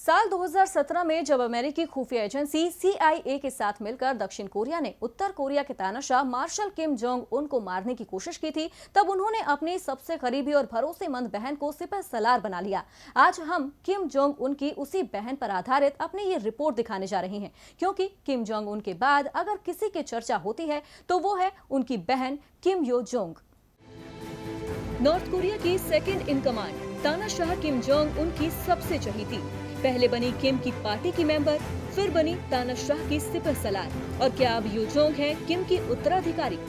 साल 2017 में जब अमेरिकी खुफिया एजेंसी CIA के साथ मिलकर दक्षिण कोरिया ने उत्तर कोरिया के तानाशाह मार्शल किम जोंग उन को मारने की कोशिश की थी, तब उन्होंने अपनी सबसे करीबी और भरोसेमंद बहन को सिपह सलार बना लिया। आज हम किम जोंग उन की उसी बहन पर आधारित अपनी ये रिपोर्ट दिखाने जा रहे हैं, क्योंकि किम जोंग उन के बाद अगर किसी की चर्चा होती है तो वो है उनकी बहन किम यो जोंग। नॉर्थ कोरिया की सेकंड इन कमांड तानाशाह किम जोंग उनकी सबसे चहेती। पहले बनी किम की पार्टी की मेंबर, फिर बनी तानाशाह की सिपह सलार, और क्या अब यो जोंग है किम की उत्तराधिकारी?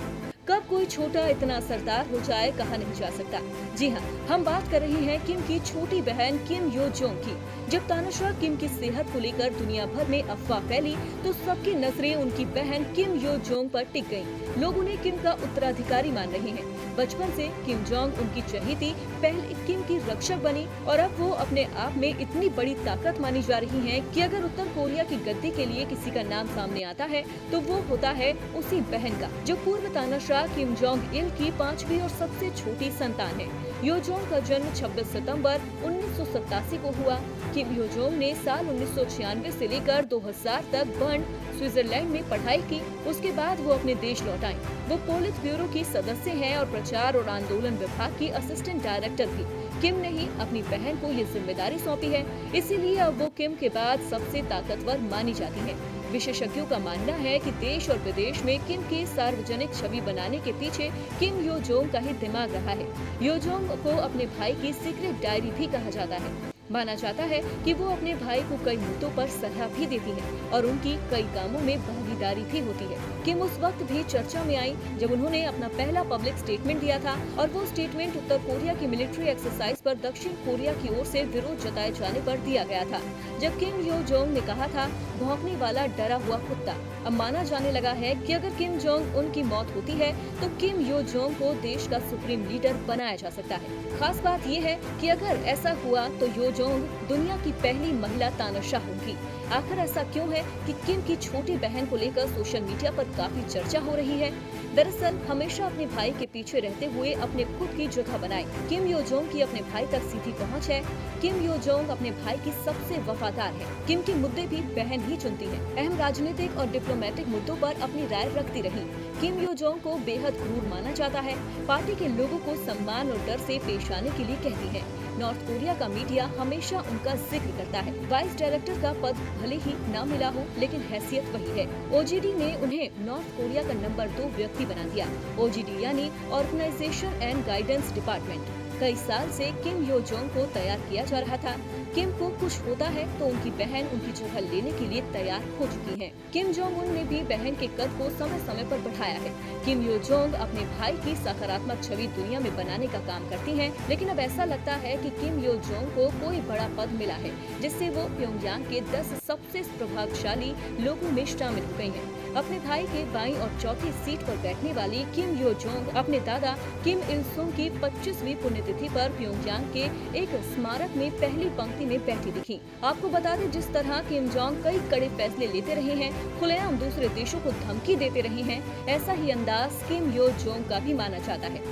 कब कोई छोटा इतना असरदार हो जाए कहा नहीं जा सकता। जी हाँ, हम बात कर रहे हैं किम की छोटी बहन किम यो जोंग की। जब तानाशाह किम की सेहत को लेकर दुनिया भर में अफवाह फैली तो सबकी नजरें उनकी बहन किम यो जोंग पर टिक गईं। लोग उन्हें किम का उत्तराधिकारी मान रहे हैं। बचपन से किम जोंग उनकी चहेती, पहले किम की रक्षक बनी और अब वो अपने आप में इतनी बड़ी ताकत मानी जा रही हैं कि अगर उत्तर कोरिया की गद्दी के लिए किसी का नाम सामने आता है तो वो होता है उसी बहन का, जो पूर्व तानाशाह किम जोंग इल की 5वीं और सबसे छोटी संतान है। यो जोंग का जन्म 26 सितंबर 1987 को हुआ। किम यो जोंग ने साल 1996 से लेकर 2000 तक बर्न, स्विट्जरलैंड में पढ़ाई की। उसके बाद वो अपने देश लौट आईं। वो पोलित ब्यूरो की सदस्य हैं और प्रचार और आंदोलन विभाग की असिस्टेंट डायरेक्टर भी। किम ने ही अपनी बहन को ये जिम्मेदारी सौंपी है, इसीलिए अब वो किम के बाद सबसे ताकतवर मानी जाती है। विशेषज्ञों का मानना है कि देश और विदेश में किम की सार्वजनिक छवि बनाने के पीछे किम यो जोंग का ही दिमाग रहा है। यो जोंग को अपने भाई की सीक्रेट डायरी भी कहा जाता है। माना जाता है कि वो अपने भाई को कई मुद्दों पर सलाह भी देती है और उनकी कई कामों में भागीदारी भी होती है। किम उस वक्त भी चर्चा में आई जब उन्होंने अपना पहला पब्लिक स्टेटमेंट दिया था, और वो स्टेटमेंट उत्तर कोरिया की मिलिट्री एक्सरसाइज पर दक्षिण कोरिया की ओर से विरोध जताए जाने पर दिया गया था। जब किम यो जोंग ने कहा था, भौंकने वाला डरा हुआ कुत्ता। अब माना जाने लगा है कि अगर किम जोंग उन की मौत होती है तो किम यो जोंग को देश का सुप्रीम लीडर बनाया जा सकता है। खास बात यह है कि अगर ऐसा हुआ तो यो जोंग दुनिया की पहली महिला तानाशाह होगी। आखिर ऐसा क्यों है कि किम की छोटी बहन को लेकर सोशल मीडिया पर काफी चर्चा हो रही है? दरअसल हमेशा अपने भाई के पीछे रहते हुए अपने खुद की जगह बनाए किम यो जोंग की अपने भाई तक सीधी पहुंच है। किम यो जोंग अपने भाई की सबसे वफादार है। किम के मुद्दे भी बहन ही चुनती है। अहम राजनीतिक और डिप्लोमेटिक मुद्दों पर अपनी राय रखती रही। किम यो जोंग को बेहद क्रूर माना जाता है। पार्टी के लोगों को सम्मान और डर से पेश आने के लिए कहती है। नॉर्थ कोरिया का मीडिया हमेशा उनका जिक्र करता है। वाइस डायरेक्टर का पद भले ही न मिला हो, लेकिन हैसियत वही है। OGD ने उन्हें नॉर्थ कोरिया का नंबर 2 व्यक्ति बना दिया। OGD यानी ऑर्गेनाइजेशन एंड गाइडेंस डिपार्टमेंट। कई साल से किम यो जोंग को तैयार किया जा रहा था। किम को कुछ होता है तो उनकी बहन उनकी जगह लेने के लिए तैयार हो चुकी है। किम जोंग उन ने भी बहन के कद को समय समय पर बढ़ाया है। किम यो जोंग अपने भाई की सकारात्मक छवि दुनिया में बनाने का काम करती हैं, लेकिन अब ऐसा लगता है कि किम यो जोंग को कोई बड़ा पद मिला है, जिससे वो प्योंगयांग के 10 सबसे प्रभावशाली लोगों में शामिल हो गई हैं। अपने भाई के बाईं और चौथी सीट पर बैठने वाली किम यो जोंग अपने दादा किम इल सुंग की 25वीं पुण्यतिथि पर प्योंगयांग के एक स्मारक में पहली पंक्ति में बैठी दिखी। आपको बता दें, जिस तरह किम जोंग कई कड़े फैसले लेते रहे हैं, खुलेआम दूसरे देशों को धमकी देते रहे हैं, ऐसा ही अंदाज किम यो जोंग का भी माना जाता है।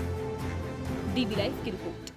DB लाइव की रिपोर्ट।